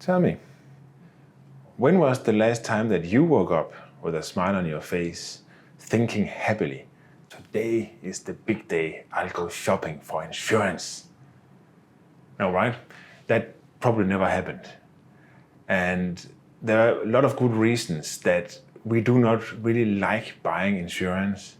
Tell me, when was the last time that you woke up with a smile on your face, thinking happily, today is the big day, I'll go shopping for insurance? No, right? That probably never happened. And there are a lot of good reasons that we do not really like buying insurance.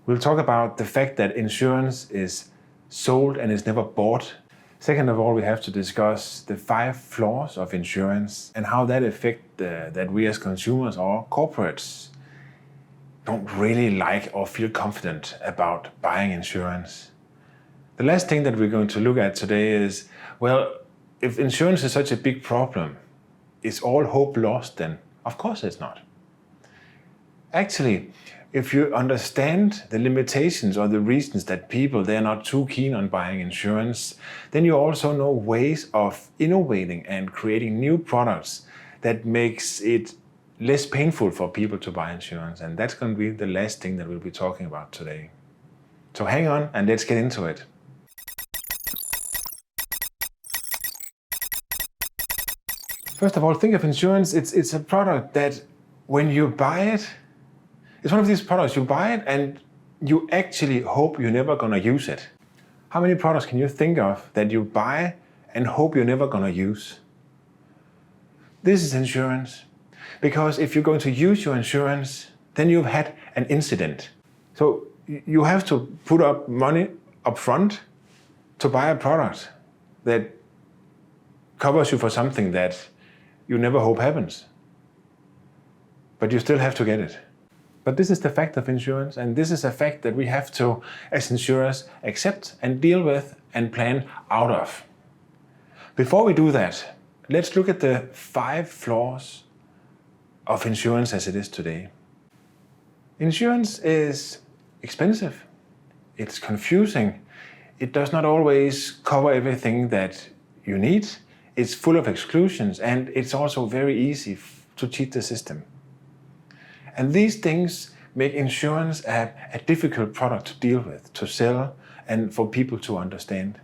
We'll talk about the fact that insurance is sold and is never bought. Second of all, we have to discuss the 5 flaws of insurance and how that affect that we as consumers or corporates don't really like or feel confident about buying insurance. The last thing that we're going to look at today is, well, if insurance is such a big problem, is all hope lost then? Of course it's not. Actually, if you understand the limitations or the reasons that people, they're not too keen on buying insurance, then you also know ways of innovating and creating new products that makes it less painful for people to buy insurance. And that's going to be the last thing that we'll be talking about today. So hang on and let's get into it. First of all, think of insurance. It's a product that when you buy it, it's one of these products, you buy it and you actually hope you're never going to use it. How many products can you think of that you buy and hope you're never going to use? This is insurance. Because if you're going to use your insurance, then you've had an incident. So you have to put up money up front to buy a product that covers you for something that you never hope happens. But you still have to get it. But this is the fact of insurance, and this is a fact that we have to, as insurers, accept and deal with and plan out of. Before we do that, let's look at the 5 flaws of insurance as it is today. Insurance is expensive, it's confusing, it does not always cover everything that you need, it's full of exclusions, and it's also very easy to cheat the system. And these things make insurance a difficult product to deal with, to sell, and for people to understand.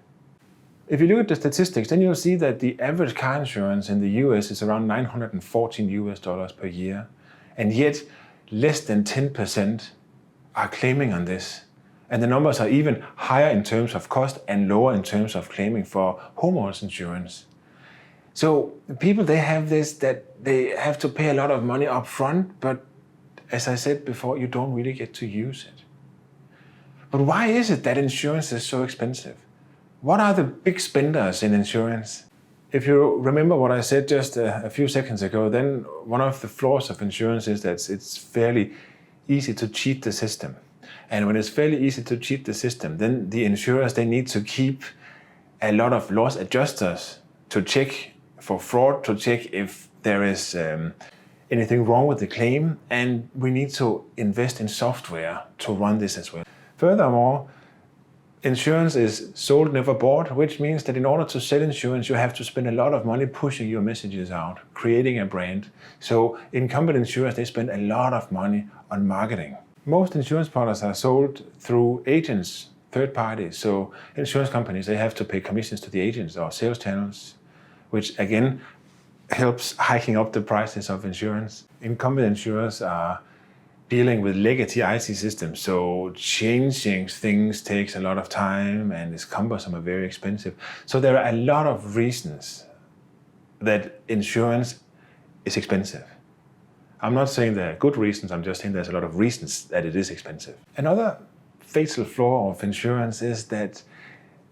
If you look at the statistics, then you'll see that the average car insurance in the US is around $914 per year. And yet, less than 10% are claiming on this. And the numbers are even higher in terms of cost and lower in terms of claiming for homeowners insurance. So people, they have this, that they have to pay a lot of money up front, but as I said before, you don't really get to use it. But why is it that insurance is so expensive? What are the big spenders in insurance? If you remember what I said just a few seconds ago, then one of the flaws of insurance is that it's fairly easy to cheat the system. And when it's fairly easy to cheat the system, then the insurers, they need to keep a lot of loss adjusters to check for fraud, to check if there is anything wrong with the claim, and we need to invest in software to run this as well. Furthermore, insurance is sold, never bought, which means that in order to sell insurance, you have to spend a lot of money pushing your messages out, creating a brand. So incumbent insurers, they spend a lot of money on marketing. Most insurance products are sold through agents, third parties. So insurance companies, they have to pay commissions to the agents or sales channels, which again helps hiking up the prices of insurance. Incumbent insurers are dealing with legacy IT systems, so changing things takes a lot of time and is cumbersome and very expensive. So there are a lot of reasons that insurance is expensive. I'm not saying there are good reasons, I'm just saying there's a lot of reasons that it is expensive. Another fatal flaw of insurance is that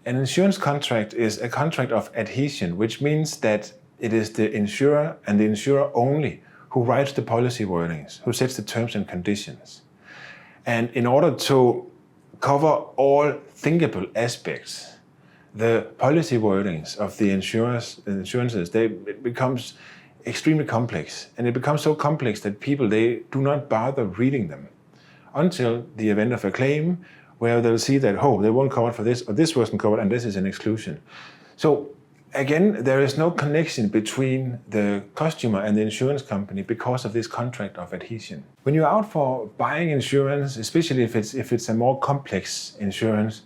an insurance contract is a contract of adhesion, which means that it is the insurer and the insurer only who writes the policy wordings, who sets the terms and conditions. And in order to cover all thinkable aspects, the policy wordings of the insurances, it becomes extremely complex. And it becomes so complex that people, they do not bother reading them until the event of a claim where they'll see that, oh, they won't cover for this, or this wasn't covered, and this is an exclusion. So again, there is no connection between the customer and the insurance company because of this contract of adhesion. When you're out for buying insurance, especially if it's a more complex insurance,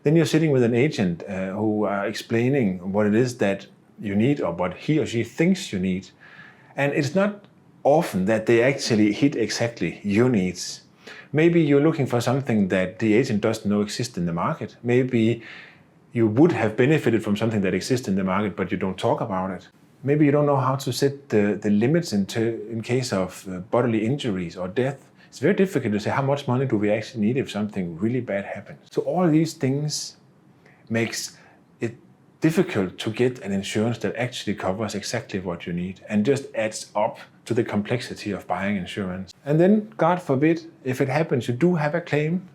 then you're sitting with an agent who are explaining what it is that you need or what he or she thinks you need. And it's not often that they actually hit exactly your needs. Maybe you're looking for something that the agent doesn't know exists in the market. Maybe you would have benefited from something that exists in the market, but you don't talk about it. Maybe you don't know how to set the limits in case of bodily injuries or death. It's very difficult to say how much money do we actually need if something really bad happens. So all these things makes it difficult to get an insurance that actually covers exactly what you need and just adds up to the complexity of buying insurance. And then, God forbid, if it happens, you do have a claim.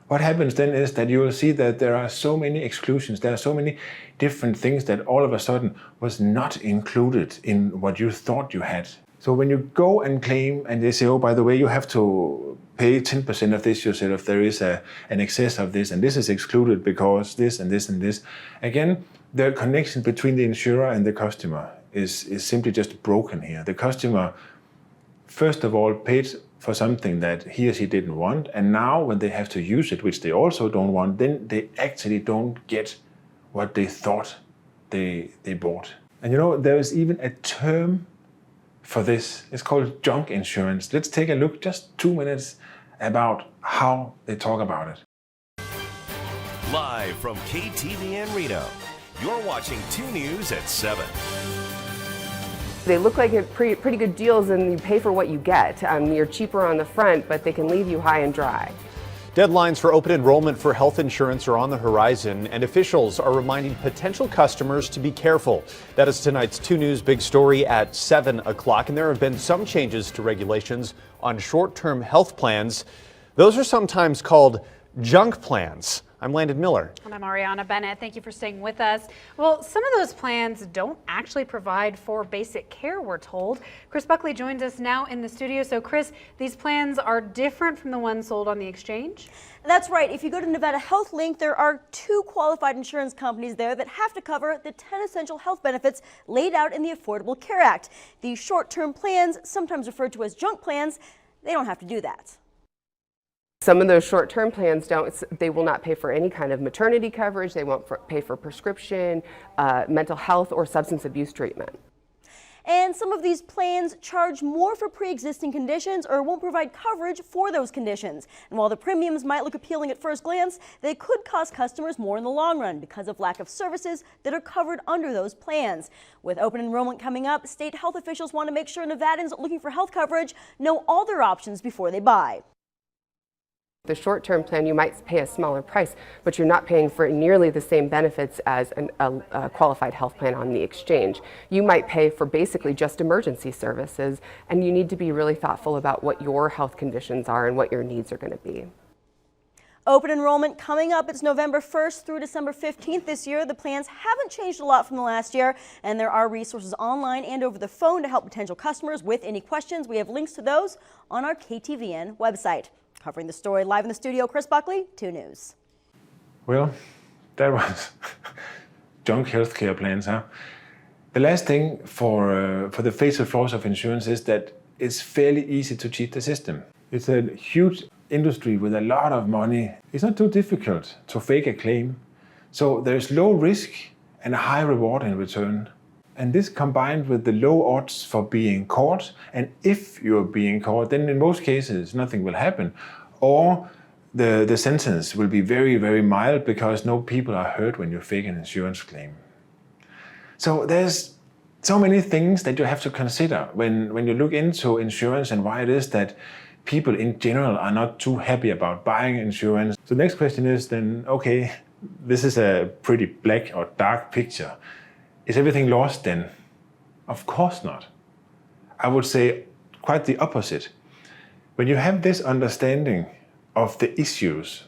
What happens then is that you will see that there are so many exclusions, there are so many different things that all of a sudden was not included in what you thought you had. So when you go and claim and they say, oh, by the way, you have to pay 10% of this yourself, there is an excess of this, and this is excluded because this and this and this. Again, the connection between the insurer and the customer is simply just broken here. The customer, first of all, paid for something that he or she didn't want, and now when they have to use it, which they also don't want, then they actually don't get what they thought they bought. And you know, there is even a term for this. It's called junk insurance. Let's take a look, just 2 minutes, about how they talk about it. Live from KTVN Reno, you're watching 2 News at 7. They look like pretty good deals, and you pay for what you get. You're cheaper on the front, but they can leave you high and dry. Deadlines for open enrollment for health insurance are on the horizon, and officials are reminding potential customers to be careful. That is tonight's 2 News big story at 7 o'clock, and there have been some changes to regulations on short-term health plans. Those are sometimes called junk plans. I'm Landon Miller. And I'm Ariana Bennett. Thank you for staying with us. Well, some of those plans don't actually provide for basic care, we're told. Chris Buckley joins us now in the studio. So Chris, these plans are different from the ones sold on the exchange? That's right. If you go to Nevada Health Link, there are 2 qualified insurance companies there that have to cover the 10 essential health benefits laid out in the Affordable Care Act. These short-term plans, sometimes referred to as junk plans, they don't have to do that. Some of those short-term plans they will not pay for any kind of maternity coverage. They won't pay for prescription, mental health, or substance abuse treatment. And some of these plans charge more for pre-existing conditions or won't provide coverage for those conditions. And while the premiums might look appealing at first glance, they could cost customers more in the long run because of lack of services that are covered under those plans. With open enrollment coming up, state health officials want to make sure Nevadans looking for health coverage know all their options before they buy. The short-term plan, you might pay a smaller price, but you're not paying for nearly the same benefits as a qualified health plan on the exchange. You might pay for basically just emergency services, and you need to be really thoughtful about what your health conditions are and what your needs are going to be. Open enrollment coming up. It's November 1st through December 15th this year. The plans haven't changed a lot from the last year, and there are resources online and over the phone to help potential customers with any questions. We have links to those on our KTVN website. Covering the story live in the studio, Chris Buckley, 2 News. Well, that was junk healthcare plans, huh? The last thing for the fatal flaws of insurance is that it's fairly easy to cheat the system. It's a huge industry with a lot of money. It's not too difficult to fake a claim. So there's low risk and a high reward in return. And this combined with the low odds for being caught, and if you're being caught, then in most cases nothing will happen, or the sentence will be very, very mild because no people are hurt when you fake an insurance claim. So there's so many things that you have to consider when you look into insurance and why it is that people in general are not too happy about buying insurance. So the next question is then, okay, this is a pretty black or dark picture. Is everything lost then? Of course not. I would say quite the opposite. When you have this understanding of the issues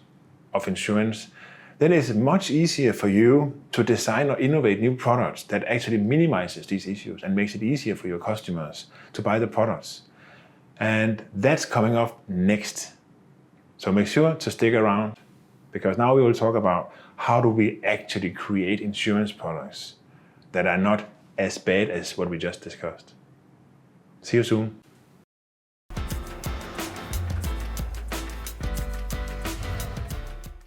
of insurance, then it's much easier for you to design or innovate new products that actually minimizes these issues and makes it easier for your customers to buy the products. And that's coming up next. So make sure to stick around, because now we will talk about how do we actually create insurance products that are not as bad as what we just discussed. See you soon.